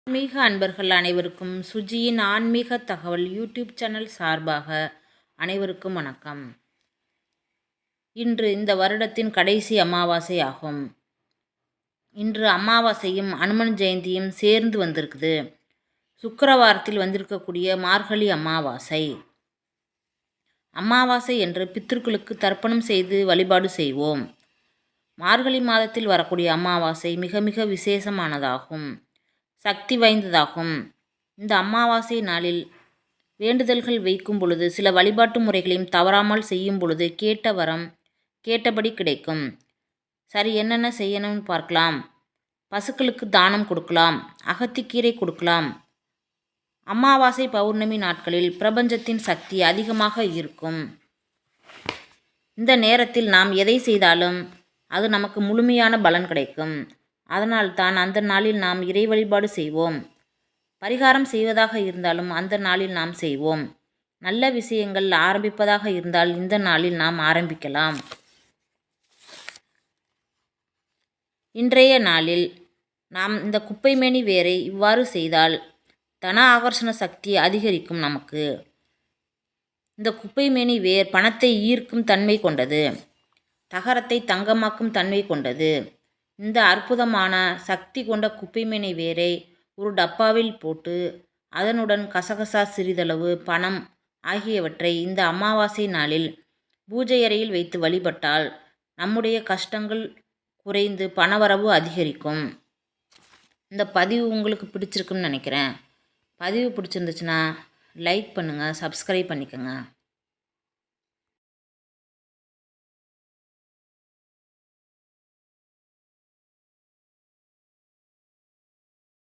ஆன்மீக அன்பர்கள் அனைவருக்கும் சுஜியின் ஆன்மீக தகவல் யூடியூப் சேனல் சார்பாக அனைவருக்கும் வணக்கம். இன்று இந்த வருடத்தின் கடைசி அமாவாசை ஆகும். இன்று அமாவாசையும் அனுமன் ஜெயந்தியும் சேர்ந்து வந்திருக்குது. சுக்கிரவாரத்தில் வந்திருக்கக்கூடிய மார்கழி அமாவாசை. அமாவாசை என்று பித்ருக்களுக்கு தர்ப்பணம் செய்து வழிபாடு செய்வோம். மார்கழி மாதத்தில் வரக்கூடிய அமாவாசை மிக மிக விசேஷமானதாகும், சக்தி வாய்ந்ததாகும். இந்த அமாவாசை நாளில் வேண்டுதல்கள் வைக்கும் பொழுது சில வழிபாட்டு முறைகளையும் தவறாமல் செய்யும் பொழுது கேட்ட வரம் கேட்டபடி கிடைக்கும். சரி, என்னென்ன செய்யணும்னு பார்க்கலாம். பசுக்களுக்கு தானம் கொடுக்கலாம், அகத்திக்கீரை கொடுக்கலாம். அமாவாசை பௌர்ணமி நாட்களில் பிரபஞ்சத்தின் சக்தி அதிகமாக இருக்கும். இந்த நேரத்தில் நாம் எதை செய்தாலும் அது நமக்கு முழுமையான பலன் கிடைக்கும். அதனால்தான் அந்த நாளில் நாம் இறை வழிபாடு செய்வோம். பரிகாரம் செய்வதாக இருந்தாலும் அந்த நாளில் நாம் செய்வோம். நல்ல விஷயங்கள் ஆரம்பிப்பதாக இருந்தால் இந்த நாளில் நாம் ஆரம்பிக்கலாம். இன்றைய நாளில் நாம் இந்த குப்பைமேனி வேரை இவ்வாறு செய்தால் தன ஆகர்ஷண சக்தி அதிகரிக்கும். நமக்கு இந்த குப்பைமேனி வேர் பணத்தை ஈர்க்கும் தன்மை கொண்டது, தகரத்தை தங்கமாக்கும் தன்மை கொண்டது. இந்த அற்புதமான சக்தி கொண்ட குப்பைமேனி வேரை ஒரு டப்பாவில் போட்டு அதனுடன் கசகசா, சிறிதளவு பணம் ஆகியவற்றை இந்த அமாவாசை நாளில் பூஜை அறையில் வைத்து வழிபட்டால் நம்முடைய கஷ்டங்கள் குறைந்து பணவரவு அதிகரிக்கும். இந்த பதிவு உங்களுக்கு பிடிச்சிருக்குன்னு நினைக்கிறேன். பதிவு பிடிச்சிருந்துச்சுன்னா லைக் பண்ணுங்கள், சப்ஸ்கிரைப் பண்ணிக்கோங்க.